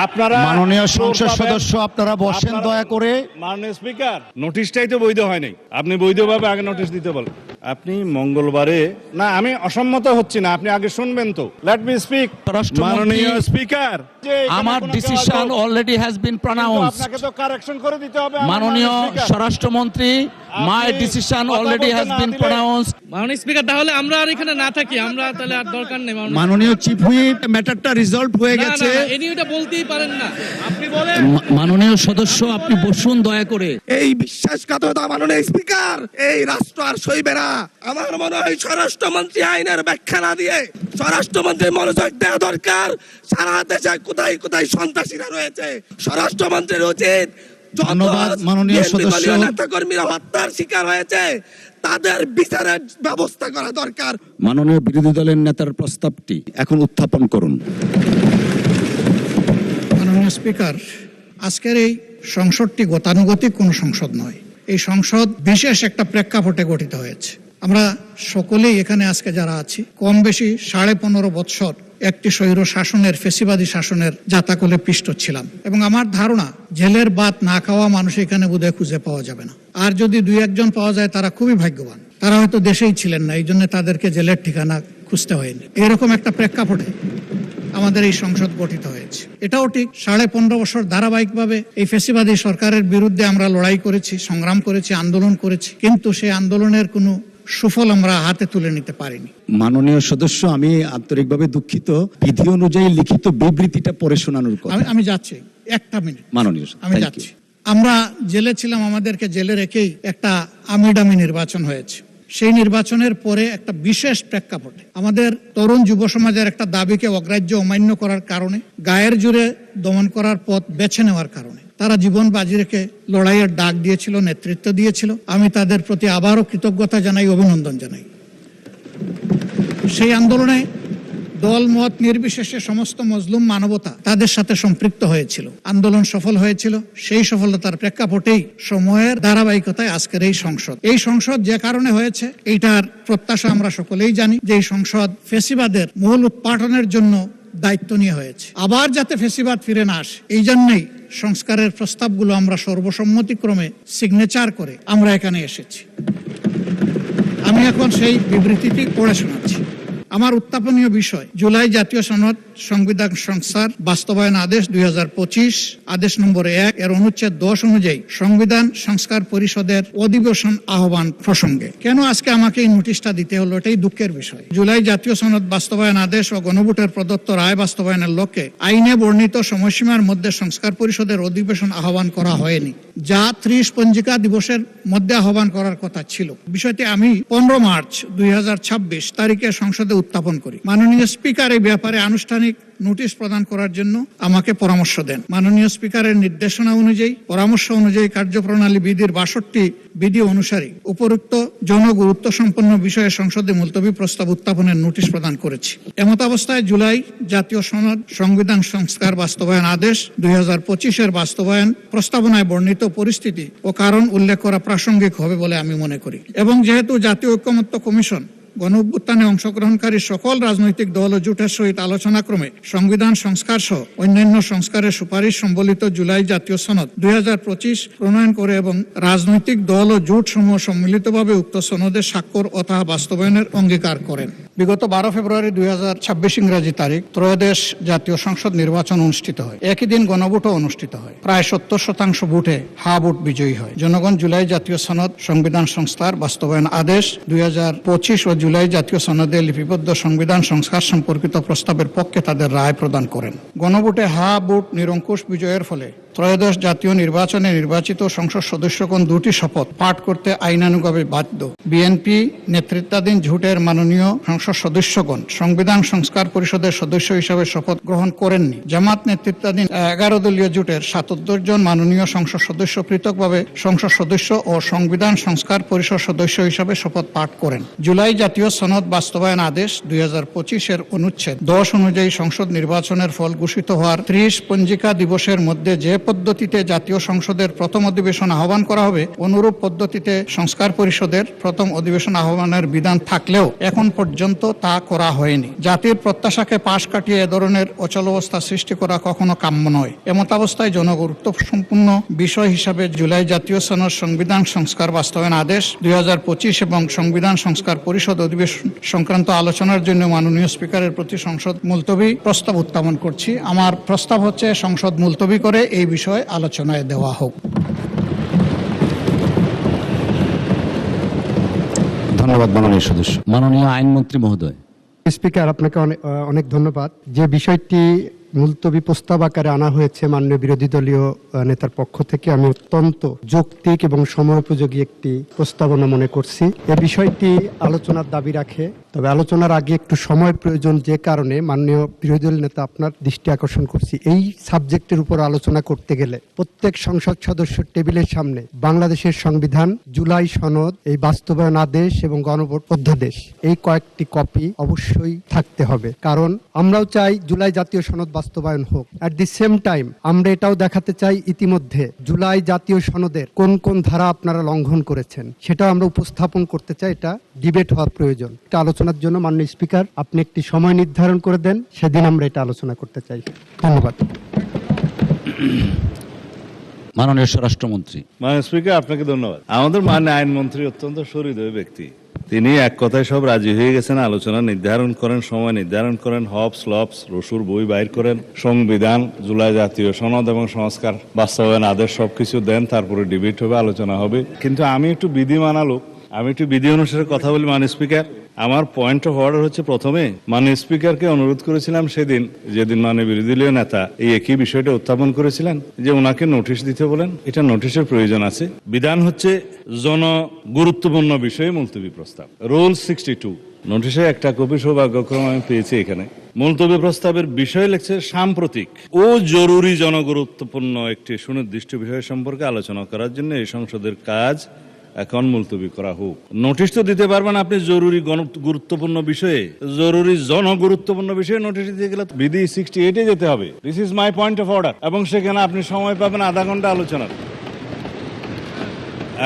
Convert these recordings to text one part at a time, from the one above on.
আপনারা মাননীয় সংসদ সদস্য আপনারা বসেন দয়া করে। মাননীয় স্পিকার, নোটিশটাই তো বৈধ হয় নাই, আপনি বৈধভাবে আগে নোটিশ দিতে বলেন। আপনি মঙ্গলবারে না, আমি অসম্মত হচ্ছি না, আপনি আগে শুনবেন তো। Let me speak. মাননীয় স্পিকার, আমার ডিসিশন অলরেডি হ্যাজ বিন প্রনাউন্সড। আপনাকে তো কারেকশন করে দিতে হবে। মাননীয় স্বরাষ্ট্রমন্ত্রী, my decision already has been প্রনাউন্সড। মাননীয় স্পিকার, তাহলে আমরা আর এখানে না থাকি, আমরা তাহলে আর দরকার নেই। মাননীয় চিফ হুইপ, ম্যাটারটা রিজলভ হয়ে গেছে। এনি এটা বলতেই পারেন না, আপনি বলেন। মাননীয় সদস্য আপনি বসুন দয়া করে। এই বিশ্বাসঘাতকতা মাননীয় স্পিকার, এই রাষ্ট্র আর সইবে না। আমার মনে হয় স্বরাষ্ট্রমন্ত্রী আইনের ব্যাখ্যা না দিয়ে স্বরাষ্ট্রমন্ত্রী মনোযোগ দেওয়া দরকার। সারা দেশে কোথায় কোথায় সন্ত্রাসীরা রয়েছে, স্বরাষ্ট্রমন্ত্রীর উচিত ধন্যবাদ মাননীয় সদস্য। নেতা কর্মীরা হত্যার শিকার হয়েছে, তাদের বিচারের ব্যবস্থা করা দরকার। মাননীয় বিরোধী দলের নেতার প্রস্তাবটি এখন উত্থাপন করুন। মাননীয় স্পিকার, আজকের এই সংসদটি গতানুগতিক কোনো সংসদ নয়। এই সংসদ বিশেষ একটা প্রেক্ষাপটে গঠিত হয়েছে। আমরা সকলেই এখানে আজকে যারা আছি কম বেশি 15.5 বৎসর একটি স্বৈর শাসনের, ফেসিবাদী শাসনের জাতাকলে পিষ্ট ছিলাম, এবং আমার ধারণা জেলের ভাত না খাওয়া মানুষ এখানে বোধহয় খুঁজে পাওয়া যাবে না। আর যদি 2-1 পাওয়া যায় তারা খুবই ভাগ্যবান। তারা হয়তো দেশেই ছিলেন না, এই জন্য তাদেরকে জেলের ঠিকানা খুঁজতে হয়নি। এরকম একটা প্রেক্ষাপটে আমাদের এই সংসদ গঠিত হয়েছে। এটাও ঠিক 15.5 বছর ধারাবাহিকভাবে এই ফেসিবাদী সরকারের বিরুদ্ধে আমরা লড়াই করেছি, সংগ্রাম করেছি, আন্দোলন করেছি, কিন্তু সেই আন্দোলনের কোনো সুফল আমরা হাতে তুলে নিতে পারিনি। মাননীয় সদস্য, আমি আন্তরিকভাবে দুঃখিত, বিধি অনুযায়ী লিখিত বিবৃতিটা পড়ে শোনানোর কথা। আমি যাচ্ছি, 1 মিনিট মাননীয়, আমি যাচ্ছি। আমরা জেলে ছিলাম, আমাদেরকে জেলে রেখেই একটা আমিডামি নির্বাচন হয়েছে। সেই নির্বাচনের পরে একটা বিশেষ প্রেক্ষাপটে আমাদের তরুণ যুব সমাজের একটা দাবিকে অগ্রাহ্য অমান্য করার কারণে, গায়ের জোরে দমন করার পথ বেছে নেওয়ার কারণে তারা জীবন বাজি রেখে লড়াইয়ের ডাক দিয়েছিল, নেতৃত্ব দিয়েছিল। আমি তাদের প্রতি আবারও কৃতজ্ঞতা জানাই, অভিনন্দন জানাই। সেই আন্দোলনে দল মত নির্বিশেষে সমস্ত মজলুম মানবতা তাদের সাথে সম্পৃক্ত হয়েছিল। আন্দোলন সফল হয়েছিল। সেই সফলতার প্রেক্ষাপটেই সময়ের ধারাবাহিকতায় আজকের এই সংসদ। এই সংসদ যে কারণে হয়েছে, এইটার প্রত্যাশা আমরা সকলেই জানি যে এই সংসদ ফেসিবাদের মূল উৎপাটনের জন্য দায়িত্ব নিয়ে হয়েছে। আবার যাতে ফেসিবাদ ফিরে না আসে, এই জন্যই সংস্কারের প্রস্তাবগুলো আমরা সর্বসম্মতিক্রমে সিগনেচার করে আমরা এখানে এসেছি। আমি এখন সেই বিবৃতিটি পড়ে শোনাচ্ছি। আমার উত্থাপনীয় বিষয় জুলাই জাতীয় সনদ সংবিধান সংস্কার বাস্তবায়ন আদেশ 2025 আদেশ নম্বর 1 এর অনুচ্ছেদ 10 অনুযায়ী সংবিধান সংস্কার পরিষদের অধিবেশন আহ্বান প্রসঙ্গে। কেন আজকে আমাকে এই নোটিশটা দিতে হলো, এটাই দুঃখের বিষয়। জুলাই জাতীয় সনদ বাস্তবায়ন আদেশ ও গণভোটের প্রদত্ত রায় বাস্তবায়নের লক্ষ্যে আইনে বর্ণিত সময়সীমার মধ্যে সংস্কার পরিষদের অধিবেশন আহ্বান করা হয়নি, যা 30 পঞ্জিকা দিবসের মধ্যে আহ্বান করার কথা ছিল। বিষয়টি আমি 15 মার্চ 2026 তারিখে সংসদে উত্থাপন করি। মাননীয় স্পিকার এই ব্যাপারে আনুষ্ঠানিক নোটিশ প্রদান করার জন্য আমাকে পরামর্শ দেন। মাননীয় স্পিকারের নির্দেশনা অনুযায়ী, পরামর্শ অনুযায়ী কার্যপ্রণালী বিধির 62 বিধি অনুসারে উপরোক্ত জনগুরুত্ব সম্পন্ন বিষয়ে সংসদে মুলতবি প্রস্তাব উত্থাপনের নোটিশ প্রদান করেছি। এমত অবস্থায় জুলাই জাতীয় সনদ সংবিধান সংস্কার বাস্তবায়ন আদেশ 2025 এর বাস্তবায়ন প্রস্তাবনায় বর্ণিত পরিস্থিতি ও কারণ উল্লেখ করা প্রাসঙ্গিক হবে বলে আমি মনে করি, এবং যেহেতু জাতীয় ঐক্যমত্য কমিশন গণঅভ্যুত্থানে অংশগ্রহণকারী সকল রাজনৈতিক দল ও জোটের সহিত আলোচনাক্রমে সংবিধান সংস্কার সহ অন্যান্য সংস্কারের সুপারিশ সম্বলিত জুলাই জাতীয় সনদ 2025 প্রণয়ন করে এবং রাজনৈতিক দল ও জোট সমূহ সম্মিলিতভাবে উক্ত সনদের স্বাক্ষর ও তাহা বাস্তবায়নের অঙ্গীকার করেন। বিগত 12 ফেব্রুয়ারি 2026 ইংরেজি তারিখ ত্রয়োদশ জাতীয় সংসদ নির্বাচন অনুষ্ঠিত হয়। একই দিন গণভোটও অনুষ্ঠিত হয়। প্রায় 70% ভোটে হা ভোট বিজয়ী হয়। জনগণ জুলাই জাতীয় সনদ সংবিধান সংস্কার বাস্তবায়ন আদেশ 2025 ও জুলাই জাতীয় সনদে লিপিবদ্ধ সংবিধান সংস্কার সম্পর্কিত প্রস্তাবের পক্ষে তাদের রায় প্রদান করেন। গণভোটে হা ভোট নিরঙ্কুশ বিজয়ের ফলে ত্রয়োদশ জাতীয় নির্বাচনে নির্বাচিত সংসদ সদস্যগণ 2টি শপথ পাঠ করতে আইনানুগভাবে বাধ্য। বিএনপি নেতৃত্বাধীন জোটের মাননীয় সংসদ সদস্যগণ সংবিধান সংস্কার পরিষদের সদস্য হিসাবে শপথ গ্রহণ করেননি। জামাত নেতৃত্বাধীন 11 দলীয় জোটের 77 জন মাননীয় সংসদ সদস্য পৃথকভাবে সংসদ সদস্য ও সংবিধান সংস্কার পরিষদ সদস্য হিসাবে শপথ পাঠ করেন। জুলাই জাতীয় সনদ বাস্তবায়ন আদেশ 2025 এর অনুচ্ছেদ 10 অনুযায়ী সংসদ নির্বাচনের ফল ঘোষিত হওয়ার 30 পঞ্জিকা দিবসের মধ্যে যে পদ্ধতিতে জাতীয় সংসদের প্রথম অধিবেশন আহ্বান করা হবে, অনুরূপ পদ্ধতিতে সংস্কার পরিষদের প্রথম অধিবেশন আহ্বানের বিধান থাকলেও এখন পর্যন্ত তা করা হয়নি। জাতির প্রত্যাশাকে পাশ কাটিয়ে এ ধরনের অচলাবস্থা সৃষ্টি করা কখনো কাম্য নয়। এমতাবস্থায় জনগুরুত্বপূর্ণ বিষয় হিসাবে জুলাই জাতীয় সনদ সংবিধান সংস্কার বাস্তবায়ন আদেশ 2025 এবং সংবিধান সংস্কার পরিষদ অধিবেশন সংক্রান্ত আলোচনার জন্য মাননীয় স্পিকারের প্রতি সংসদ মুলতবি প্রস্তাব উত্থাপন করছি। আমার প্রস্তাব হচ্ছে সংসদ মুলতবি করে এই বিষয়ে আলোচনায় দেওয়া হোক। ধন্যবাদ মাননীয় সদস্য। মাননীয় আইনমন্ত্রী মহোদয়। স্পিকার, আপনাকে অনেক ধন্যবাদ। যে বিষয়টি মুলতবি প্রস্তাব আকারে আনা হয়েছে মাননীয় বিরোধী দলীয় নেতার পক্ষ থেকে, আমি অত্যন্ত যৌক্তিক এবং সময়োপযোগী একটি প্রস্তাবনা মনে করছি। এ বিষয়টি আলোচনার দাবি রাখে, তবে আলোচনার আগে একটু সময় প্রয়োজন, যে কারণে মাননীয় বিরোধী দলীয় নেতা আপনার দৃষ্টি আকর্ষণ করছি। এই সাবজেক্টের উপর আলোচনা করতে গেলে প্রত্যেক সংসদ সদস্যের টেবিলের সামনে বাংলাদেশের সংবিধান, জুলাই সনদ, এই বাস্তবায়ন আদেশ এবং গণভোট অধ্যাদেশ, এই কয়েকটি কপি অবশ্যই থাকতে হবে। কারণ আমরাও চাই জুলাই জাতীয় সনদ বাস্তবায়ন হোক। অ্যাট দি সেম টাইম আমরা এটাও দেখাতে চাই ইতিমধ্যে জুলাই জাতীয় সনদের কোন কোন ধারা আপনারা লঙ্ঘন করেছেন, সেটাও আমরা উপস্থাপন করতে চাই। এটা ডিবেট হওয়া প্রয়োজন। এটা আলোচনার জন্য মাননীয় স্পিকার আপনি একটি সময় নির্ধারণ করে দেন, সেদিন আমরা এটা আলোচনা করতে চাই। ধন্যবাদ। মাননীয় স্বরাষ্ট্রমন্ত্রী। মাননীয় স্পিকার, আপনাকে ধন্যবাদ। আমাদের মাননীয় আইনমন্ত্রী অত্যন্ত সহৃদয় ব্যক্তি। তিনি এক কথায় সব রাজি হয়ে গেছেন। আলোচনা নির্ধারণ করেন, সময় নির্ধারণ করেন, হবস লবস রসুর বই বাইর করেন, সংবিধান, জুলাই জাতীয় সনদ এবং সংস্কার বাস্তবায়ন আদেশ সবকিছু দেন, তারপরে ডিবেট হবে, আলোচনা হবে। কিন্তু আমি একটু বিধি মানালো, আমি একটু বিধি অনুসারে কথা বলি। মাননীয় স্পিকার, আমার পয়েন্ট অফ অর্ডার হচ্ছে, প্রথমে মাননীয় স্পিকারকে অনুরোধ করেছিলাম সেদিন, যেদিন মাননীয় বিরোধী দলীয় নেতা এই একই বিষয়টা উত্থাপন করেছিলেন, যে ওনাকে নোটিশ দিতে বলেন। এটা নোটিশের প্রয়োজন আছে। বিধান হচ্ছে জন গুরুত্বপূর্ণ বিষয়ে মুলতবি প্রস্তাব, রুল 62। নোটিশে একটা কপি সৌভাগ্যক্রমে আমি পেয়েছি। এখানে মুলতবি প্রস্তাবের বিষয় লিখছে সাম্প্রতিক ও জরুরি জনগুরুত্বপূর্ণ একটি সুনির্দিষ্ট বিষয় সম্পর্কে আলোচনা করার জন্য এই সংসদের কাজ এখন মুলতবি করা হোক। নোটিশ তো দিতে পারবেন আপনি জরুরি গুরুত্বপূর্ণ বিষয়ে, জরুরি জনগুরুত্বপূর্ণ বিষয়ে নোটিশ দিতে গেলে বিধি 68-এ যেতে হবে। This is my point of order. এবং সেখানে আপনি সময় পাবেন আধা ঘন্টা আলোচনার।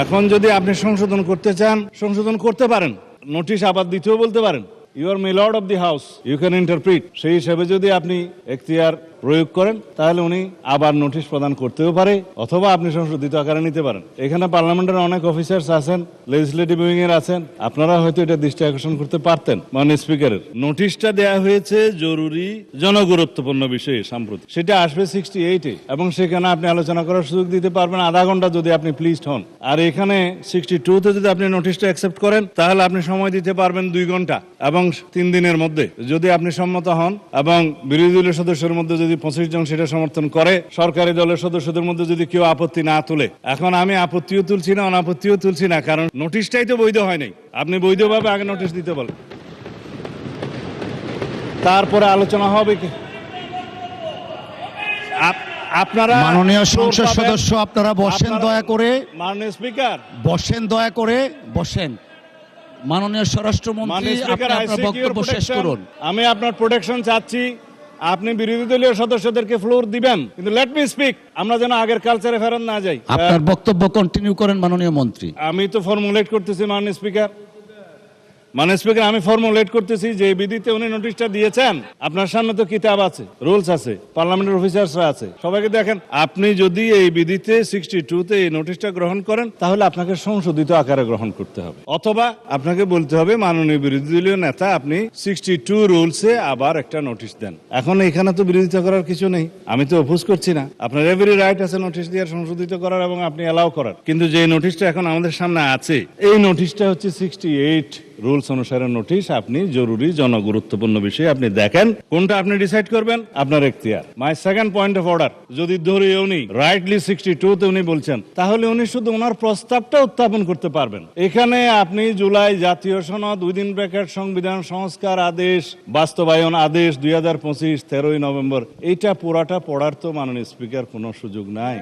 এখন যদি আপনি সংশোধন করতে চান, সংশোধন করতে পারেন, নোটিশ আবার দিতেও বলতে পারেন। You are my lord of the house, you can interpret. সেই হিসাবে যদি আপনি এখতিয়ার প্রয়োগ করেন, তাহলে উনি আবার নোটিশ প্রদান করতেও পারে, অথবা আপনি সংশোধিত আকারে নিতে পারেন। এখানে পার্লামেন্টের অনেক অফিসার্স আছেন, লেজিসলেটিভ উইং এর আছেন, আপনারা হয়তো এটা দৃষ্টি আকর্ষণ করতে পারতেন। মাননীয় স্পিকারের নোটিশটা দেয়া হয়েছে জরুরি জনগুরুত্বপূর্ণ বিষয়ে সাম্প্রতিক, সেটা আসবে 68-এ, এবং সেখানে আপনি আলোচনা করার সুযোগ দিতে পারবেন আধা ঘন্টা, যদি আপনি প্লিজড হন। আর এখানে 62-তে যদি আপনি নোটিশটা অ্যাকসেপ্ট করেন, তাহলে আপনি সময় দিতে পারবেন 2 ঘন্টা এবং 3 দিনের মধ্যে, যদি আপনি সম্মত হন। এবং বিরোধী দলের সদস্যের মধ্যে যদি 25 জন সেটা সমর্থন করে, সরকারি দলের সদস্যদের মধ্যে যদি কেউ আপত্তি না তুলে। এখন আমি আপত্তিও তুলছি না, অনাপত্তিও তুলছি না, কারণ নোটিশটাই তো বৈধ হয় নাই। আপনি বৈধভাবে আগে নোটিশ দিতে বলেন, তারপরে আলোচনা হবে। কি আপনারা মাননীয় সংসদ সদস্য, আপনারা বসেন দয়া করে। মাননীয় স্পিকার বসেন, দয়া করে বসেন। মাননীয় স্বরাষ্ট্রমন্ত্রী, আপনি আপনার বক্তব্য শেষ করুন। আমি আপনার প্রোটেকশন চাচ্ছি। আপনি বিরোধী দলীয় সদস্যদেরকে ফ্লোর দিবেন, কিন্তু লেট মি স্পিক। আমরা যেন আগের কালচারে ফেরত না যাই। আপনার বক্তব্য কন্টিনিউ করেন মাননীয় মন্ত্রী। আমি তো ফর্মুলেট করতেছি মাননীয় স্পিকার। মাননীয় স্পিকার, আমি ফর্মুলেট করতেছি যে বিধিতে উনি নোটিশটা দিয়েছেন। আপনার সামনে তো কিতাব আছে, রুলস আছে, পার্লামেন্টের অফিসার্সরা আছে, সবাইকে দেখেন। আপনি যদি এই বিধিতে 62-তে এই নোটিশটা গ্রহণ করেন, তাহলে আপনাকে সংশোধিত আকারে গ্রহণ করতে হবে, অথবা আপনাকে বলতে হবে মাননীয় বিরোধী দলীয় নেতা, আপনি 62 রুলসে আবার একটা নোটিশ দেন। এখন এখানে তো বিরোধিতা করার কিছু নেই, আমি তো অপোজ করছি না। আপনার এভরি রাইট আছে নোটিশ দিয়ে সংশোধিত করার এবং আপনি অ্যালাউ করার। কিন্তু যে নোটিশটা এখন আমাদের সামনে আছে, এই নোটিশটা হচ্ছে 68 রুলস অনুসারে নোটিশ। আপনি জরুরি জনগুরুত্বপূর্ণ বিষয়ে আপনি দেখেন, কোনটা আপনি ডিসাইড করবেন, আপনার এখতিয়ার। My second point of order, যদি ধরে উনি রাইটলি 62-তে উনি বলছেন, তাহলে উনি শুধু ওনার প্রস্তাবটা উত্থাপন করতে পারবেন। এখানে আপনি জুলাই জাতীয় সনদ উইদিন ব্র্যাকেট সংবিধান সংস্কার আদেশ বাস্তবায়ন আদেশ 2025 13ই নভেম্বর, এইটা পুরাটা পড়ার তো মাননীয় স্পিকার কোনো সুযোগ নাই।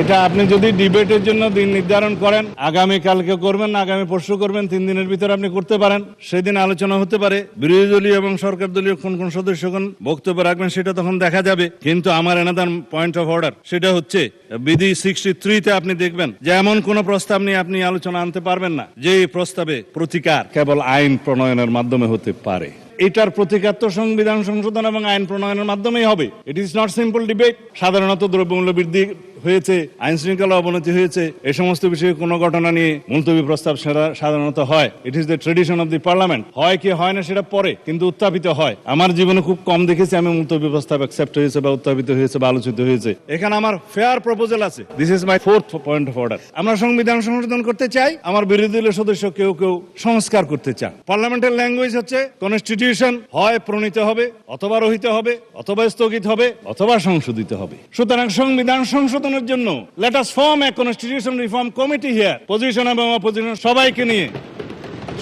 এটা আপনি যদি ডিবেটের জন্য দিন নির্ধারণ করেন, আগামী কালকে করবেন না আগামী পরশু করবেন, 3 দিনের ভিতরে আপনি করতে পারেন, সেদিন আলোচনা হতে পারে। বিরোধী দলীয় এবং সরকার দলীয় কোন কোন সদস্যগণ বক্তব্য রাখবেন সেটা তখন দেখা যাবে। কিন্তু আমার এনাদার পয়েন্ট অফ অর্ডার সেটা হচ্ছে বিধি 63-তে আপনি দেখবেন যে এমন কোন প্রস্তাব নিয়ে আপনি আলোচনা আনতে পারবেন না যে প্রস্তাবে প্রতিকার কেবল আইন প্রণয়নের মাধ্যমে হতে পারে। এটার প্রতিকার তো সংবিধান সংশোধন এবং আইন প্রণয়নের মাধ্যমেই হবে। It is not simple debate. সাধারণত দ্রব্যমূল্য বৃদ্ধি হয়েছে, আইন শৃঙ্খলা অবনতি হয়েছে, এই সমস্ত বিষয়ে কোনো ঘটনা নিয়ে মুলতবি প্রস্তাব সাধারণত হয়। It is the tradition of the parliament. হয় কি হয় না সেটা পরে, কিন্তু উত্থাপিত হয়। আমার জীবনে খুব কম দেখেছি আমি মুলতবি প্রস্তাব অ্যাকসেপ্ট হয়েছে বা উত্থাপিত হয়েছে বা আলোচিত হয়েছে। এখানে আমার ফেয়ার প্রপোজাল আছে। This is my 4th point of order. আমরা সংবিধান সংশোধন করতে চাই, আমার বিরোধী দলের সদস্য কেউ কেউ সংস্কার করতে চান। পার্লামেন্টের ল্যাঙ্গুয়েজ হচ্ছে কনস্টিটিউশন হয় প্রণীত হবে অথবা রহিত হবে অথবা স্থগিত হবে অথবা সংশোধিত হবে। সুতরাং সংবিধান সংশোধনের জন্য let us form a constitution reform committee here. Position এবং অপোজিশন সবাইকে নিয়ে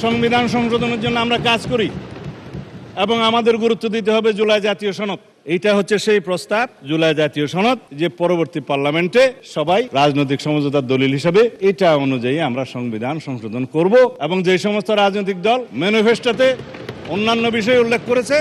সংবিধান সংশোধনের জন্য আমরা কাজ করি এবং আমাদের গুরুত্ব দিতে হবে জুলাই জাতীয় সনদ। এইটা হচ্ছে সেই প্রস্তাব, জুলাই জাতীয় সনদ, যে পরবর্তী পার্লামেন্টে সবাই রাজনৈতিক সমঝোতার দলিল হিসেবে এটা অনুযায়ী আমরা সংবিধান সংশোধন করব। এবং যে সমস্ত রাজনৈতিক দল ম্যানিফেস্টোতে অন্যান্য বিষয় উল্লেখ করেছে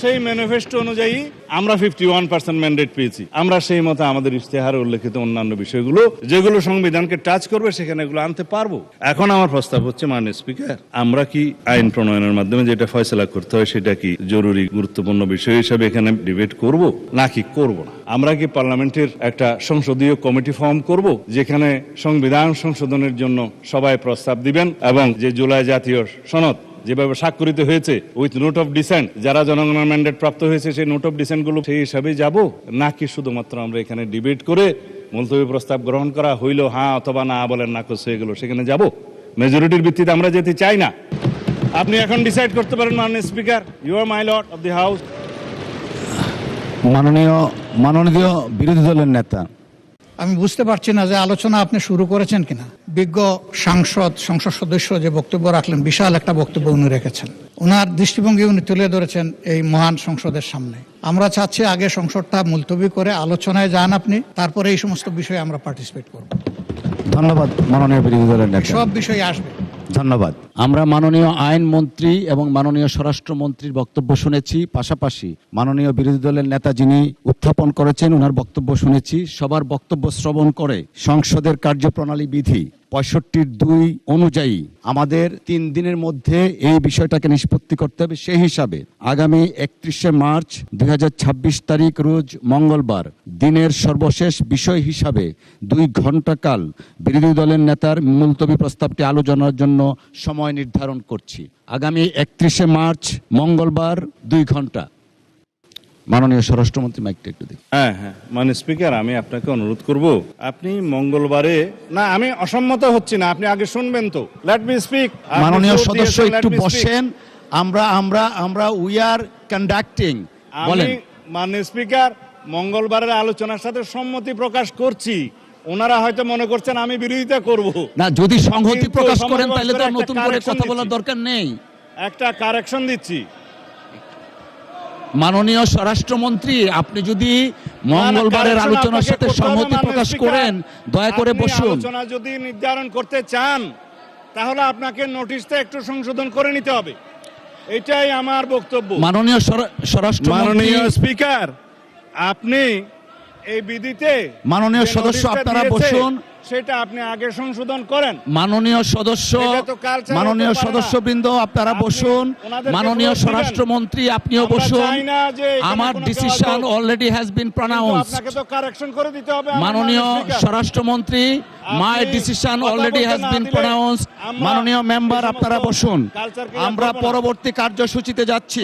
সেই ম্যানিফেস্টো অনুযায়ী আমরা 51% ম্যান্ডেট পেয়েছি। আমরা সেই মতো আমাদের ইশতেহারে উল্লেখিত অন্যান্য বিষয়গুলো যেগুলো সংবিধানকে টাচ করবে সেখানে এগুলো আনতে পারবো। এখন আমার প্রস্তাব হচ্ছে মাননীয় স্পিকার, আমরা কি আইন প্রণয়নের মাধ্যমে যেটা ফয়সলা করতে হয় সেটা কি জরুরি গুরুত্বপূর্ণ বিষয় হিসেবে এখানে ডিবেট করব নাকি করব না? আমরা কি পার্লামেন্টের একটা সংসদীয় কমিটি ফর্ম করব যেখানে সংবিধান সংশোধনের জন্য সবাই প্রস্তাব দিবেন এবং যে জুলাই জাতীয় সনদ যেভাবে স্বাক্ষরিত হয়েছে উইথ নোট অফ ডিসেন্ট, যারা জনগণের ম্যান্ডেট প্রাপ্ত হয়েছে সেই নোট অফ ডিসেন্ট গুলো সেই হিসাবে যাব, নাকি শুধুমাত্র আমরা এখানে ডিবেট করে মুলতবি প্রস্তাব গ্রহণ করা হইলো হ্যাঁ অথবা না বলেন না করছে এগুলো সেখানে যাব? মেজরিটির ভিত্তিতে আমরা যেতে চাই না। আপনি এখন ডিসাইড করতে পারেন মাননীয় speaker, you are my lord of the house. মাননীয় বিরোধী দলের নেতা, আমি বুঝতে পারছি না যে আলোচনা আপনি শুরু করেছেন কিনা। বিজ্ঞ সংসদ সদস্য যে বক্তব্য রাখলেন, বিশাল একটা বক্তব্য উনি রেখেছেন, ওনার দৃষ্টিভঙ্গি উনি তুলে ধরেছেন এই মহান সংসদের সামনে। আমরা চাচ্ছি আগে সংসদটা মুলতবি করে আলোচনায় যান আপনি, তারপরে এই সমস্ত বিষয়ে আমরা পার্টিসিপেট করব। ধন্যবাদ মাননীয় বিরোধী দলের নেতা। সব বিষয়ে আসবে। ধন্যবাদ। আমরা মাননীয় আইন মন্ত্রী এবং মাননীয় স্বরাষ্ট্রমন্ত্রীর বক্তব্য শুনেছি, পাশাপাশি মাননীয় বিরোধী দলের নেতা যিনি উত্থাপন করেছেন ওনার বক্তব্য শুনেছি। সবার বক্তব্য শ্রবণ করে সংসদের কার্যপ্রণালী বিধি 65(2) অনুযায়ী আমাদের 3 দিনের মধ্যে এই বিষয়টাকে নিষ্পত্তি করতে হবে। সেই হিসাবে আগামী 31শে মার্চ 2026 তারিখ রোজ মঙ্গলবার দিনের সর্বশেষ বিষয় হিসাবে 2 ঘন্টা কাল বিরোধী দলের নেতার মুলতবি প্রস্তাবটি আলোচনার জন্য সময় নির্ধারণ করছি। আগামী 31শে মার্চ মঙ্গলবার 2 ঘন্টা। মাননীয় স্বরাষ্ট্রমন্ত্রী মাইকটা একটু দিন। হ্যাঁ, মাননীয় স্পিকার, আমি আপনাকে অনুরোধ করব আপনি মঙ্গলবারে না, আমি অসম্মত হচ্ছি না, আপনি আগে শুনবেন তো। Let me speak. মাননীয় সদস্য একটু বসেন। আমরা উই আর কন্ডাক্টিং। বলেন। মাননীয় স্পিকার, মঙ্গলবারের আলোচনার সাথে সম্মতি প্রকাশ করছি। ওনারা হয়তো মনে করছেন আমি বিরোধিতা করব না। যদি সংহতি প্রকাশ করেন তাহলে তো নতুন করে কথা বলার দরকার নেই। একটা কারেকশন দিচ্ছি। মাননীয় স্বরাষ্ট্রমন্ত্রী, আপনি যদি মঙ্গলবারের আলোচনার সাথে সম্মতি প্রকাশ করেন দয়া করে বসুন। আলোচনা যদি নির্ধারণ করতে চান তাহলে আপনাকে নোটিশটা একটু সংশোধন করে নিতে হবে, এটাই আমার বক্তব্য। মাননীয় স্বরাষ্ট্রমন্ত্রী, মাননীয় স্পিকার, আপনি এই বিধিতে মাননীয় সদস্য আপনারা বসুন, সেটা আপনি আগে সংশোধন করেন। মাননীয় সদস্যবৃন্দ আপনারা বসুন। মাননীয় স্বরাষ্ট্রমন্ত্রী আপনিও বসুন। আমার ডিসিশন অলরেডি হ্যাজ বিন প্রনাউন্সড। আপনাকে তো কারেকশন করে দিতে হবে। মাননীয় স্বরাষ্ট্রমন্ত্রী, my decision already has been প্রনাউন্সড। মাননীয় মেম্বার আপনারা বসুন, আমরা পরবর্তী কার্যসূচিতে যাচ্ছি।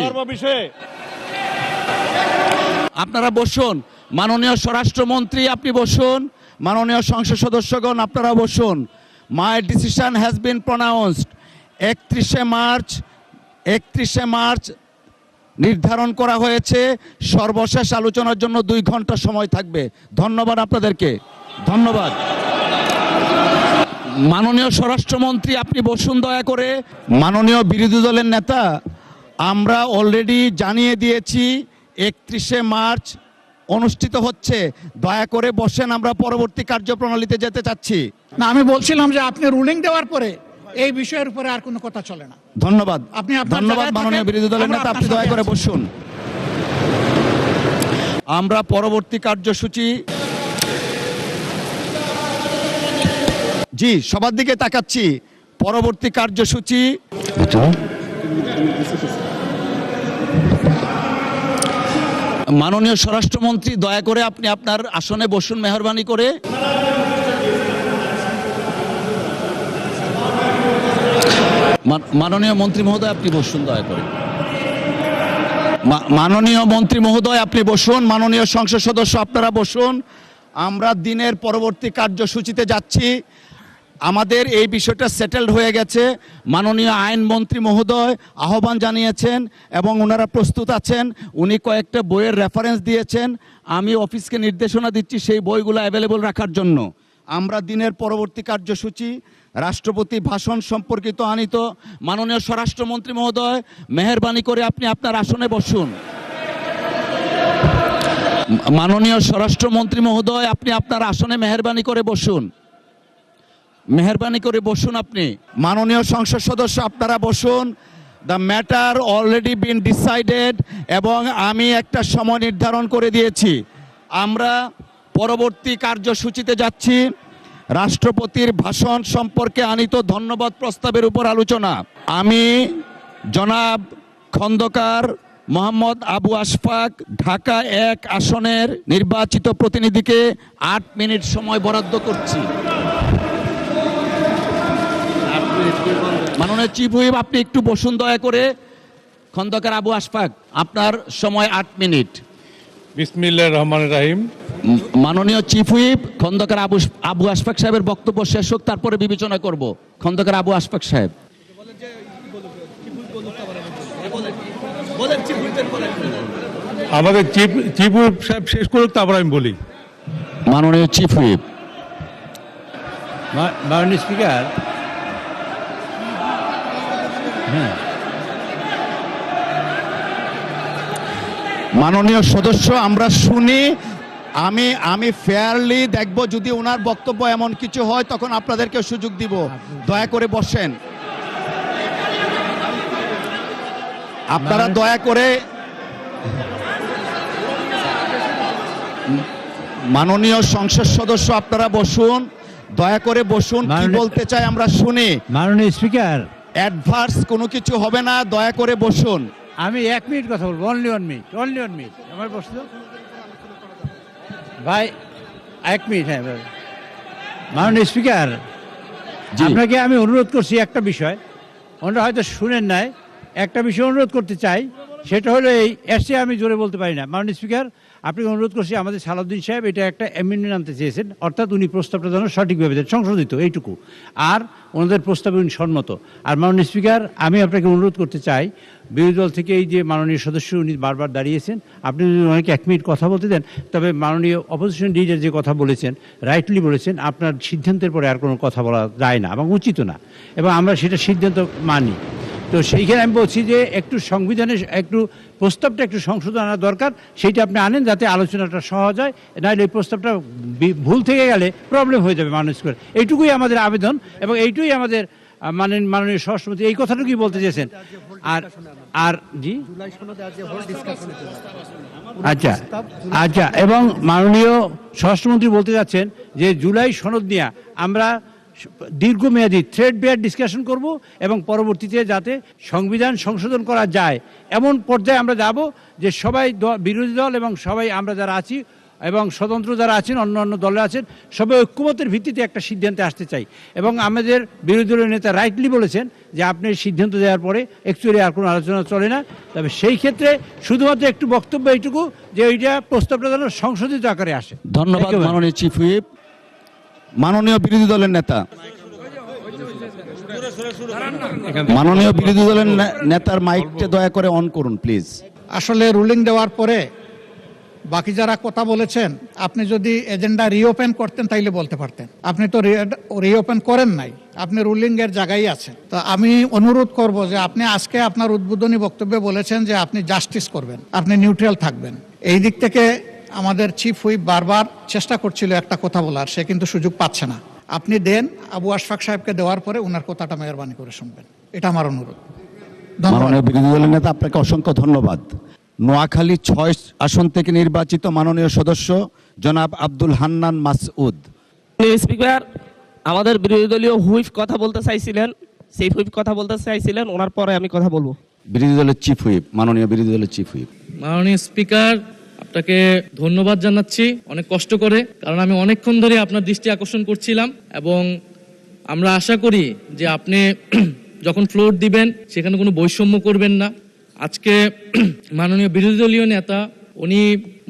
আপনারা বসুন। মাননীয় স্বরাষ্ট্রমন্ত্রী আপনি বসুন। মাননীয় সংসদ সদস্যগণ আপনারা বসুন। My decision has been pronounced. 31শে মার্চ নির্ধারণ করা হয়েছে। সর্বশেষ আলোচনার জন্য 2 ঘন্টা সময় থাকবে। ধন্যবাদ আপনাদেরকে। ধন্যবাদ। মাননীয় স্বরাষ্ট্রমন্ত্রী আপনি বসুন দয়া করে। মাননীয় বিরোধী দলের নেতা, আমরা অলরেডি জানিয়ে দিয়েছি 31শে মার্চ অনুষ্ঠিত হচ্ছে, দয়া করে বসেন, আমরা পরবর্তী কার্যপ্রণালীতে যেতে চাচ্ছি। না, আমি বলছিলাম যে আপনি রুলিং দেওয়ার পরে এই বিষয়ের উপরে আর কোনো কথা চলে না। ধন্যবাদ, আপনি আপনার ধন্যবাদ জায়গায় মাননীয় থাকেন, বিরোধী দলের আমরা নেতা, আপনি আপনার দয়া সাথে করে আছি। বসুন। আমরা পরবর্তী কার্যসূচি, জি সবার দিকে তাকাচ্ছি, পরবর্তী কার্যসূচি মাননীয় স্বরাষ্ট্রমন্ত্রী, দয়া করে আপনি আপনার আসনে বসুন মেহরবানি করে। মাননীয় মন্ত্রী মহোদয় আপনি বসুন দয়া করে। মাননীয় মন্ত্রী মহোদয় আপনি বসুন, মাননীয় সংসদ সদস্য আপনারা বসুন। আমরা দিনের পরবর্তী কার্যসূচিতে যাচ্ছি। আমাদের এই বিষয়টা সেটেলড হয়ে গেছে। মাননীয় আইনমন্ত্রী মহোদয় আহ্বান জানিয়েছেন এবং ওনারা প্রস্তুত আছেন। উনি কয়েকটা বইয়ের রেফারেন্স দিয়েছেন, আমি অফিসকে নির্দেশনা দিচ্ছি সেই বইগুলো অ্যাভেলেবল রাখার জন্য। আমরা দিনের পরবর্তী কার্যসূচি রাষ্ট্রপতি ভাষণ সম্পর্কিত আনিত। মাননীয় স্বরাষ্ট্রমন্ত্রী মহোদয় মেহেরবানি করে আপনি আপনার আসনে বসুন। মাননীয় স্বরাষ্ট্রমন্ত্রী মহোদয় আপনি আপনার আসনে মেহেরবানি করে বসুন, মেহেরবানি করে বসুন আপনি। মাননীয় সংসদ সদস্য আপনারা বসুন। The matter already been decided এবং আমি একটা সময় নির্ধারণ করে দিয়েছি। আমরা পরবর্তী কার্যসূচিতে যাচ্ছি। রাষ্ট্রপতির ভাষণ সম্পর্কে আনিত ধন্যবাদ প্রস্তাবের উপর আলোচনা। আমি জনাব খন্দকার মোহাম্মদ আবু আশফাক ঢাকা 1 আসনের নির্বাচিত প্রতিনিধিকে 8 মিনিট সময় বরাদ্দ করছি। মাননীয় চিফ হুইপ আপনি একটু বসুন দয়া করে। খন্দকার আবু আশফাক আপনার সময় 8 মিনিট। বিসমিল্লাহির রহমানির রহিম। মাননীয় চিফ হুইপ খন্দকার আবু আশফাক সাহেবের বক্তব্য শেষ হোক, তারপরে বিবেচনা করব। খন্দকার আবু আশফাক সাহেব। আমাদের চিফ হুইপ সাহেব শেষ করুক, তারপর আমি বলি। মাননীয় চিফ হুইপ। মাননীয় স্পিকার, মাননীয় সদস্য আমরা শুনি। আমি ফেয়ারলি দেখব, যদি ওনার বক্তব্য এমন কিছু হয় তখন আপনাদেরকে সুযোগ দিব। দয়া করে বসেন আপনারা, দয়া করে। মাননীয় সংসদ সদস্য আপনারা বসুন, দয়া করে বসুন। কি বলতে চাই আমরা শুনি। মাননীয় স্পিকার, অ্যাডভার্স কোনো কিছু হবে না, দয়া করে বসুন। আমি 1 মিনিট কথা বলবো, অনলি 1 মিনিট, অনলি 1 মিনিট। আমার বসতো ভাই 1 মিনিট। হ্যাঁ মাননীয় স্পিকার, আপনাকে আমি অনুরোধ করছি একটা বিষয়, ওনারা হয়তো শুনেন নাই, একটা বিষয় অনুরোধ করতে চাই, সেটা হলো এই এসে আমি জোরে বলতে পারি না। মাননীয় স্পিকার, আপনাকে অনুরোধ করছি, আমাদের সালাউদ্দিন সাহেব এটা একটা অ্যামেন্ডমেন্ট আনতে চেয়েছেন, অর্থাৎ উনি প্রস্তাবটা যেন সঠিকভাবে দেন, সংশোধিত, এইটুকু। আর ওনাদের প্রস্তাবে উনি সম্মত। আর মাননীয় স্পিকার, আমি আপনাকে অনুরোধ করতে চাই, বিরোধী দল থেকে এই যে মাননীয় সদস্য উনি বারবার দাঁড়িয়েছেন, আপনি যদি ওনাকে 1 মিনিট কথা বলতে দেন, তবে মাননীয় অপোজিশন লিডার যে কথা বলেছেন, রাইটলি বলেছেন, আপনার সিদ্ধান্তের পরে আর কোনো কথা বলা যায় না এবং উচিত না, এবং আমরা সেটা সিদ্ধান্ত মানি। তো সেইখানে আমি বলছি যে একটু সংবিধানে একটু প্রস্তাবটা একটু সংশোধন আনা দরকার, সেইটা আপনি আনেন যাতে আলোচনাটা সহজ হয়, নাহলে এই প্রস্তাবটা ভুল থেকে গেলে প্রবলেম হয়ে যাবে মানুষ করে। এইটুকুই আমাদের আবেদন এবং এইটুকুই আমাদের মাননীয় স্বরাষ্ট্রমন্ত্রী এই কথাটুকুই বলতে চেয়েছেন। আর জি আচ্ছা আচ্ছা, এবং মাননীয় স্বরাষ্ট্রমন্ত্রী বলতে যাচ্ছেন যে জুলাই সনদ নিয়ে আমরা দীর্ঘমেয়াদী থ্রেড বেয়ার ডিসকাশন করব এবং পরবর্তীতে যাতে সংবিধান সংশোধন করা যায় এমন পর্যায়ে আমরা যাব যে সবাই বিরোধী দল এবং সবাই আমরা যারা আছি এবং স্বতন্ত্র যারা আছেন, অন্য অন্য দলে আছেন, সবাই ঐক্যমতের ভিত্তিতে একটা সিদ্ধান্তে আসতে চাই। এবং আমাদের বিরোধী দলের নেতা রাইটলি বলেছেন যে আপনি সিদ্ধান্ত দেওয়ার পরে অ্যাকচুয়ালি আর কোনো আলোচনা চলে না। তবে সেই ক্ষেত্রে শুধুমাত্র একটু বক্তব্য এইটুকু যে ওইটা প্রস্তাবটা যেন সংশোধিত আকারে আসে। ধন্যবাদ মাননীয় চিফ হুইপ। মাননীয় বিরোধী দলের নেতা, মাননীয় বিরোধী দলের নেতার মাইকটা দয়া করে অন করুন প্লিজ। আসলে রুলিং দেওয়ার পরে বাকি যারা কথা বলেছেন, আপনি যদি এজেন্ডা রিওপেন করতেন তাইলে বলতে পারতেন। আপনি তো রিওপেন করেন নাই, আপনি রুলিং এর জায়গায় আছেন। তো আমি অনুরোধ করব যে আপনি আজকে আপনার উদ্বোধনী বক্তব্যে বলেছেন যে আপনি জাস্টিস করবেন, আপনি নিউট্রাল থাকবেন। এই দিক থেকে আমাদের চিফ হুইপ বারবার চেষ্টা করছিল একটা কথা বলার, সে কিন্তু সুযোগ পাচ্ছে না। আপনি দেন, আবু আশফাক সাহেবকে দেওয়ার পরে ওনার কথাটা মেহরবানি করে শুনবেন, এটা আমার অনুরোধ। ধন্যবাদ। মাননীয় বিরোধী দলের নেতা, আপনাকে অসংখ্য ধন্যবাদ। নোয়াখালী 6 আসন থেকে নির্বাচিত মাননীয় সদস্য জনাব আব্দুল হান্নান মাসউদ। স্পিকার, আমাদের বিরোধী দলীয় হুইপ কথা বলতে চাইছিলেন, সেই হুইপ কথা বলতে চাইছিলেন, ওনার পরে আমি কথা বলবো। বিরোধী দলের চিফ হুইপ, মাননীয় বিরোধী দলের চিফ হুইপ। মাননীয় স্পিকার, আপনাকে ধন্যবাদ জানাচ্ছি অনেক কষ্ট করে, কারণ আমি অনেকক্ষণ ধরে আপনার দৃষ্টি আকর্ষণ করছিলাম এবং আমরা আশা করি যে আপনি যখন ফ্লোর দিবেন সেখানে কোনো বৈষম্য করবেন না। আজকে মাননীয় বিরোধী দলীয় নেতা উনি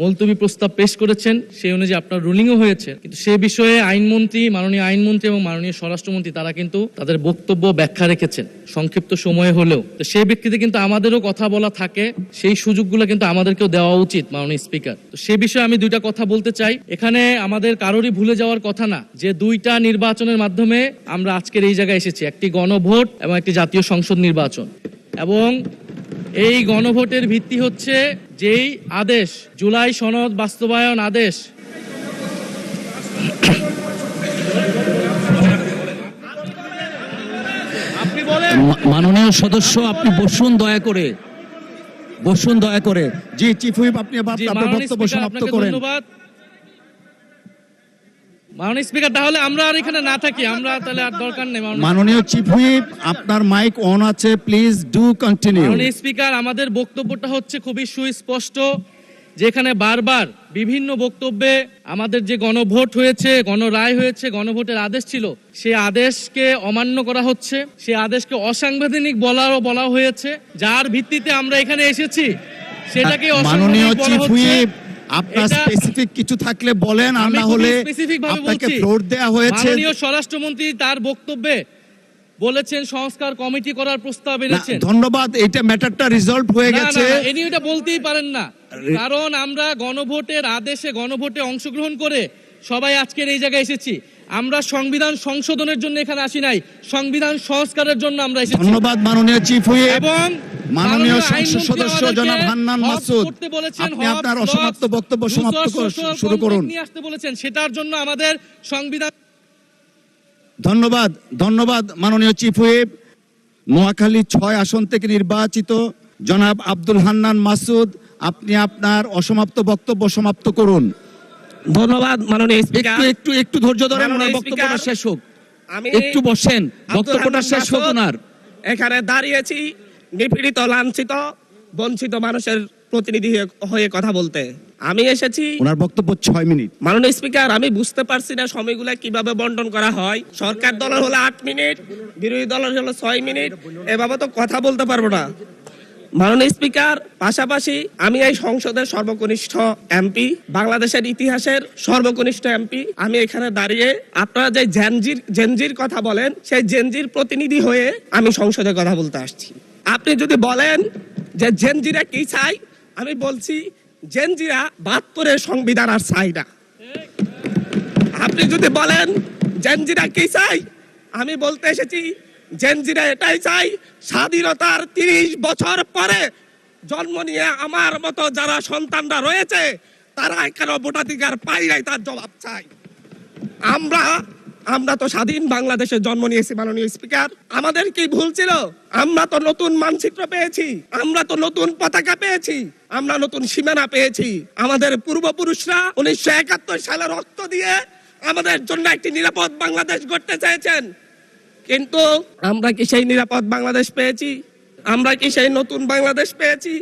মুলতবি প্রস্তাব পেশ করেছেন, সেই অনুযায়ী আপনার রুলিংও হয়েছে, কিন্তু সে বিষয়ে আইনমন্ত্রী, মাননীয় আইনমন্ত্রী এবং মাননীয় স্বরাষ্ট্রমন্ত্রী তারা কিন্তু তাদের বক্তব্য ব্যাখ্যা রেখেছেন সংক্ষিপ্ত সময়ে হলেও। তো সেই ব্যক্তিতে কিন্তু আমাদেরও কথা বলা থাকে, সেই সুযোগগুলো কিন্তু আমাদেরকেও দেওয়া উচিত মাননীয় স্পিকার। তো সে বিষয়ে আমি দুইটা কথা বলতে চাই। এখানে আমাদের কারোরই ভুলে যাওয়ার কথা না যে দুইটা নির্বাচনের মাধ্যমে আমরা আজকের এই জায়গায় এসেছি, একটি গণভোট এবং একটি জাতীয় সংসদ নির্বাচন। এবং এই গণভোটের ভিত্তি হচ্ছে যেই আদেশ, জুলাই সনদ বাস্তবায়ন আদেশ, মাননীয় সদস্য, আপনি বসুন দয়া করে, বসুন দয়া করে। জি চিফ হুইপ, আপনি জি, আপনার মাননীয় বক্তব্য স্পিকার, সমাপ্ত আপনাকে করেন। ধন্যবাদ। মাননীয় স্পিকার, তাহলে আমরা আর এখানে না থাকি, আমরা তাহলে আর দরকার নেই। মাননীয় চিফ হুইপ, আপনার মাইক অন আছে, প্লিজ ডু কন্টিনিউ। মাননীয় স্পিকার, আমাদের বক্তব্যটা হচ্ছে খুবই সুস্পষ্ট, যেখানে বারবার বিভিন্ন বক্তব্যে আমাদের যে গণভোট হয়েছে, গণরায় হয়েছে, গণভোটের আদেশ ছিল, সেই আদেশকে অমান্য করা হচ্ছে, সেই আদেশকে অসাংবিধানিক বলা হয়েছে, যার ভিত্তিতে আমরা এখানে এসেছি সেটাকে মাননীয় অসাংবিধানিক বলা চিফ হচ্ছে। হুইপ, আপনার এটা- স্পেসিফিক কিছু থাকলে বলেন, আর আমি না খুবই হলে specific ভাবে আপনাকে বলছি। ফ্লোর দেয়া হয়েছে। মাননীয় স্বরাষ্ট্রমন্ত্রী তার বক্তব্যে বলেছেন সংস্কার কমিটি করার প্রস্তাব না, এনেছেন। ধন্যবাদ, এটা ম্যাটারটা রিজলভ হয়ে না, না, গেছে। না, ইনি এটা বলতেই পারেন না, কারণ আমরা গণভোটের আদেশে গণভোটে অংশগ্রহণ করে সবাই আজকের এই জায়গায় এসেছি। আমরা সংবিধান সংশোধনের জন্য এখানে আসি নাই, সংবিধান সংস্কারের জন্য আমরা এসেছি। ধন্যবাদ মাননীয় চিফ হুইপ। এবং মাননীয় সংসদ আইনমন্ত্রী সদস্য আমাদেরকে জনাব হান্নান হজ মাসুদ, করতে বলেছেন, আপনি হজ, আপনার লজ, অসমাপ্ত বক্তব্য সমাপ্ত শুরু করুন। নিয়ে আসতে বলেছেন, সেটার জন্য আমাদের সংবিধান। ধন্যবাদ, ধন্যবাদ মাননীয় চিফ হুইপ। নোয়াখালী 6 আসন থেকে নির্বাচিত জনাব আব্দুল হান্নান মাসুদ, আপনি আপনার অসমাপ্ত বক্তব্য সমাপ্ত করুন। ধন্যবাদ মাননীয় স্পিকার। একটু একটু একটু ধৈর্য ধরেন, মাননীয় ওনার বক্তব্যটা স্পিকার, শেষ হোক। আমি একটু বসেন, আব্দুল বক্তব্যটা হান্নান শেষ হোক মাসুদ ওনার। এখানে দাঁড়িয়েছি নিপীড়িত, লাঞ্ছিত, বঞ্চিত মানুষের প্রতিনিধি হয়ে কথা বলতে। আমি এসেছি। ওনার বক্তব্য 6 মিনিট। মাননীয় স্পিকার, আমি বুঝতে পারছি না সময়গুলো কিভাবে বন্টন করা হয়। সরকার দলের হলো 8 মিনিট, বিরোধী দলের হলো 6 মিনিট, এভাবে তো কথা বলতে পারবো না। মাননীয় স্পিকার, পাশাপাশি আমি এই সংসদের সর্বকনিষ্ঠ এমপি, বাংলাদেশের ইতিহাসের সর্বকনিষ্ঠ এমপি। আমি এখানে দাঁড়িয়ে আপনারা যে জেনজির কথা বলেন, সেই জেনজির প্রতিনিধি হয়ে আমি সংসদে কথা বলতে আসছি। আপনি যদি বলেন যে জেনজিরা কি চাই, আমি বলছি জেনজিরা 72-এর সংবিধান আর চাই না। আপনি যদি বলেন জেনজিরা কি চাই, আমি বলতে এসেছি জেনজিরা এটাই চাই, স্বাধীনতার 30 বছর পরে জন্ম নিয়ে আমার মতো যারা সন্তানরা রয়েছে তারা কেন ভোটাধিকার পাই নাই, তার জবাব চাই। আমরা তো স্বাধীন বাংলাদেশে জন্ম নিয়েছি মাননীয় স্পিকার। আমাদের কি ভুল ছিল? আমরা তো নতুন মানচিত্র পেয়েছি, আমরা তো নতুন পতাকা পেয়েছি, আমরা নতুন সীমানা পেয়েছি। আমাদের পূর্বপুরুষরা 1971 সালে রক্ত দিয়ে আমাদের জন্য একটি নিরাপদ বাংলাদেশ গড়তে চেয়েছেন, কিন্তু আমরা কি সেই নিরাপদ বাংলাদেশ পেয়েছি? আমরা কি সেই নতুন বাংলাদেশ পেয়েছি?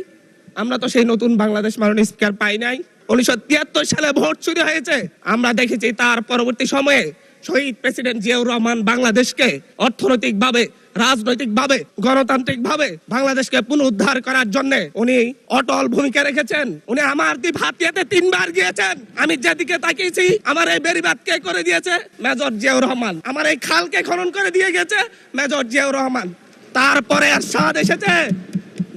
আমরা তো সেই নতুন বাংলাদেশ মাননীয় স্পিকার পাই নাই। 1973 সালে ভোট চুরি হয়েছে, আমরা দেখেছি তার পরবর্তী সময়ে শহীদ প্রেসিডেন্ট জিয়াউর রহমান বাংলাদেশকে অর্থনৈতিকভাবে, রাজনৈতিকভাবে, গণতান্ত্রিকভাবে বাংলাদেশকে পুনরুদ্ধার করার জন্য উনি অটল ভূমিকা রেখেছেন। উনি আমার দ্বীপ হাতিয়াতে 3 বার গিয়েছেন। আমি যেদিকে তাকিয়েছি, আমার এই বেড়িবাঁধ কে করে দিয়েছে? মেজর জিয়াউর রহমান। আমার এই খালকে খনন করে দিয়ে গেছে মেজর জিয়াউর রহমান। তারপরে এরশাদ এসেছে,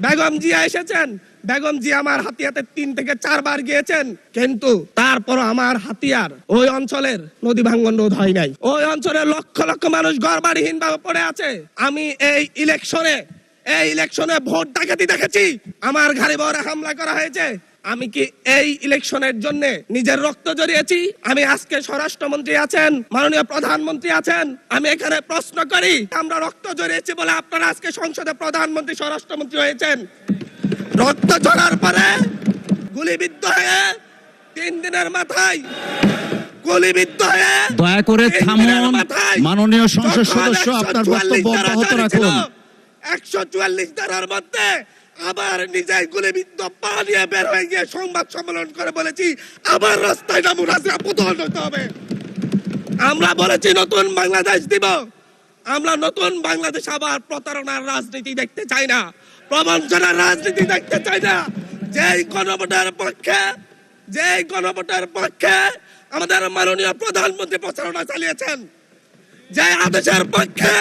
বেগম জিয়া এসেছেন। বেগম জিয়া আমার হাতিয়াতে 3 থেকে 4 বার গিয়েছেন, কিন্তু তারপর আমার হাতিয়ার ওই অঞ্চলের নদী ভাঙ্গন রোধ হয় নাই। ওই অঞ্চলের লক্ষ লক্ষ মানুষ ঘরবাড়িহীন ভাবে পড়ে আছে। আমি এই ইলেকশনে ভোট ডাকাতি দেখেছি। আমার ঘরে বরে হামলা করা হয়েছে, আমি কি এই ইলেকশনের জন্য নিজের রক্ত জড়িয়েছি? আমি আজকে স্বরাষ্ট্রমন্ত্রী আছেন, মাননীয় প্রধানমন্ত্রী আছেন, আমি এখানে প্রশ্ন করি, আমরা রক্ত জড়িয়েছি বলে আপনারা আজকে সংসদে প্রধানমন্ত্রী স্বরাষ্ট্রমন্ত্রী হয়েছেন। রক্ত ঝরার পরে গুলিবিদ্ধ হয়ে 3 দিনের মাথায় গুলিবিদ্ধ হয়ে দয়া করে 3 থামুন। দিনের মাথায় মাননীয় সংসদ যখন সদস্য, আপনার 144 বক্তব্য ধারা অব্যাহত জারি ছিল, রাখুন। 144 ধারার মধ্যে আবার নিজে গুলিবিদ্ধ পা নিয়ে বের হয়ে গিয়ে সংবাদ সম্মেলন করে বলেছি আবার রাস্তায় নামুন, হাসিনা পতন হতে হবে। আমরা বলেছি নতুন বাংলাদেশ দিব। আমরা নতুন বাংলাদেশ আবার প্রতারণার রাজনীতি দেখতে চাই না, প্রবঞ্চনার রাজনীতি দেখতে চাই না। যেই গণভোটের পক্ষে আমাদের মাননীয় প্রধানমন্ত্রী প্রচারণা চালিয়েছেন, যে আদেশের পক্ষে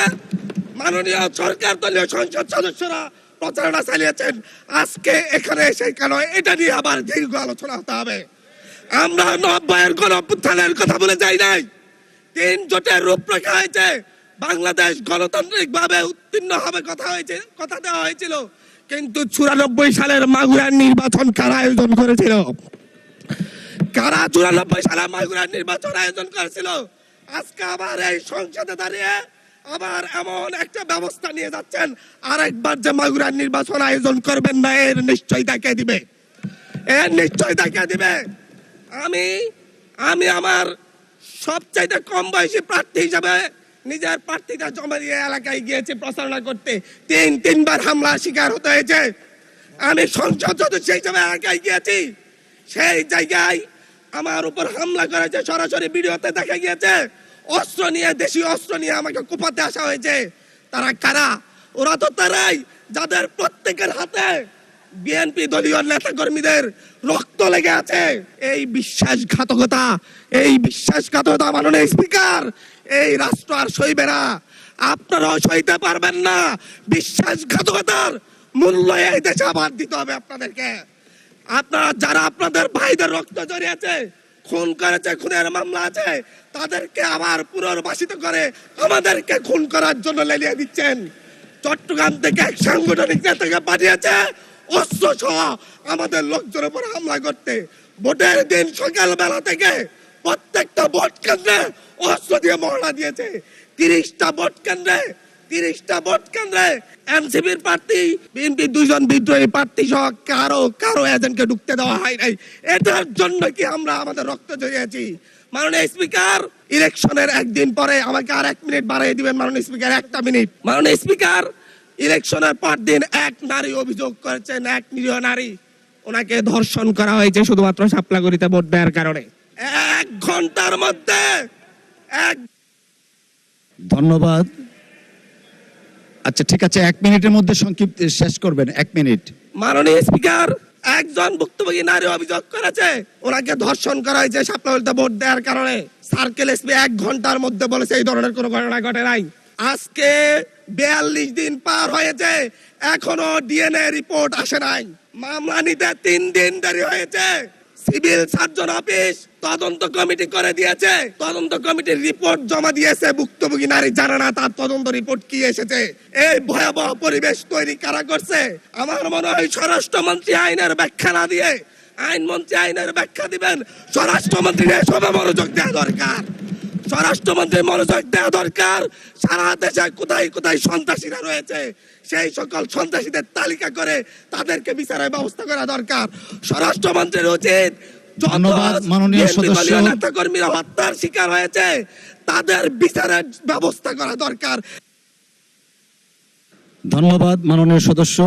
মাননীয় সরকার দলীয় সংসদ সদস্যরা প্রচারণা চালিয়েছেন, আজকে এখানে এসে কেন এটা নিয়ে আবার দীর্ঘ আলোচনা হতে হবে? আমরা 90-এর গণঅভ্যুত্থানের কথা বলে যাই নাই। 3 জোটের রূপরেখা হয়েছে, বাংলাদেশ গণতান্ত্রিক ভাবে উত্তীর্ণ হবে কথা দেওয়া হয়েছিল, কিন্তু 94 সালের মাগুরার নির্বাচন কারা আয়োজন করেছিল? কারা 94 সালে মাগুরার নির্বাচন আয়োজন করেছিল? আজকে আবার এই সংসদে দাঁড়িয়ে আবার এমন একটা ব্যবস্থা নিয়ে যাচ্ছেন, আরেকবার যে মাগুরার নির্বাচন আয়োজন করবেন না, এর নিশ্চয় দেখিয়ে দিবে, এর নিশ্চয় দেখিয়ে দিবে। আমি আমার সবচাইতে কম বয়সী প্রার্থী হিসাবে নিজের প্রার্থীটা জমা দিয়ে এলাকায় গিয়েছি প্রচারণা করতে, 3বার হামলা শিকার হতে হয়েছে। আমি সংসদ সদস্য হিসাবে এলাকায় গিয়েছি, সেই জায়গায় আমার উপর হামলা করেছে, সরাসরি ভিডিওতে দেখা গিয়েছে। অস্ত্র নিয়ে, দেশীয় অস্ত্র নিয়ে আমাকে কোপাতে আসা হয়েছে। তারা কারা? ওরা তো তারাই যাদের প্রত্যেকের হাতে বিএনপি দলীয় নেতা কর্মীদের রক্ত লেগে আছে। এই বিশ্বাসঘাতকতা মাননীয় স্পিকার, এই রাষ্ট্র আর সইবে না, আপনারাও সইতে পারবেন না। বিশ্বাসঘাতকতার মূল্য এই দেশে আবার দিতে হবে আপনাদেরকে। আপনারা যারা আপনাদের ভাইদের রক্ত জড়িয়েছে, খুন করেছে, খুনের মামলা আছে, তাদেরকে আবার পুনর্বাসিত করে আমাদেরকে খুন করার জন্য লেলিয়ে দিচ্ছেন। চট্টগ্রাম থেকে এক সাংগঠনিক নেতাকে পাঠিয়েছে অস্ত্র সহ আমাদের লোকজনের উপর হামলা করতে। ভোটের দিন সকালবেলা থেকে প্রত্যেকটা ভোট কেন্দ্রে অস্ত্র দিয়ে মহড়া দিয়েছে। 30টা ভোট কেন্দ্রে এনসিপির প্রার্থী, বিএনপি 2 জন বিদ্রোহী প্রার্থী সহ কারো এজেন্টকে ঢুকতে দেওয়া হয় নাই। এটার জন্য কি আমরা আমাদের রক্ত জড়িয়েছি? মাননীয় স্পিকার, ইলেকশনের একদিন পরে আমাকে আর 1 মিনিট বাড়িয়ে দিবেন মাননীয় স্পিকার, 1টা মিনিট। মাননীয় স্পিকার, ইলেকশনের পর দিন এক নারী অভিযোগ করেছেন, এক নিরীহ নারী, ওনাকে ধর্ষণ করা হয়েছে শুধুমাত্র শাপলাগড়িতে ভোট দেওয়ার কারণে। 1 ঘন্টার মধ্যে ধন্যবাদ। আচ্ছা ঠিক আছে, 1 মিনিটের মধ্যে সংক্ষিপ্ত শেষ করবেন, 1 মিনিট। মাননীয় স্পিকার, একজন ভুক্তভোগী নারী অভিযোগ করেছে ওনাকে ধর্ষণ করা হয়েছে শাপলাগড়িতে ভোট দেওয়ার কারণে। সার্কেল এসপি 1 ঘন্টার মধ্যে বলেছে এই ধরনের কোনো ঘটনা ঘটে নাই। আজকে 42 দিন পার হয়েছে, এখনো ডিএনএ রিপোর্ট আসে নাই। মামলা নিতে 3 দিন দেরি হয়েছে। সিভিল সার্জন অফিস তদন্ত কমিটি করে দিয়েছে, তদন্ত কমিটির রিপোর্ট জমা দিয়েছে, ভুক্তভোগী নারী জানে না তার তদন্ত রিপোর্ট কি এসেছে। এই ভয়াবহ পরিবেশ তৈরি কারা করছে? আমার মনে হয় স্বরাষ্ট্রমন্ত্রী আইনের ব্যাখ্যা না দিয়ে, আইনমন্ত্রী আইনের ব্যাখ্যা দিবেন, স্বরাষ্ট্রমন্ত্রী এসবে মনোযোগ দেওয়া দরকার। স্বরাষ্ট্রমন্ত্রী মনোযোগ দেওয়া দরকার। সারা দেশে কোথায় কোথায় সন্ত্রাসীরা রয়েছে, সেই সকল সন্ত্রাসীদের তালিকা করে তাদেরকে বিচারের ব্যবস্থা করা দরকার। স্বরাষ্ট্রমন্ত্রীর উচিত ধন্যবাদ মাননীয় সদস্য। নেতা কর্মীরা হত্যার শিকার হয়েছে, তাদের বিচারের ব্যবস্থা করা দরকার। ধন্যবাদ মাননীয় সদস্য।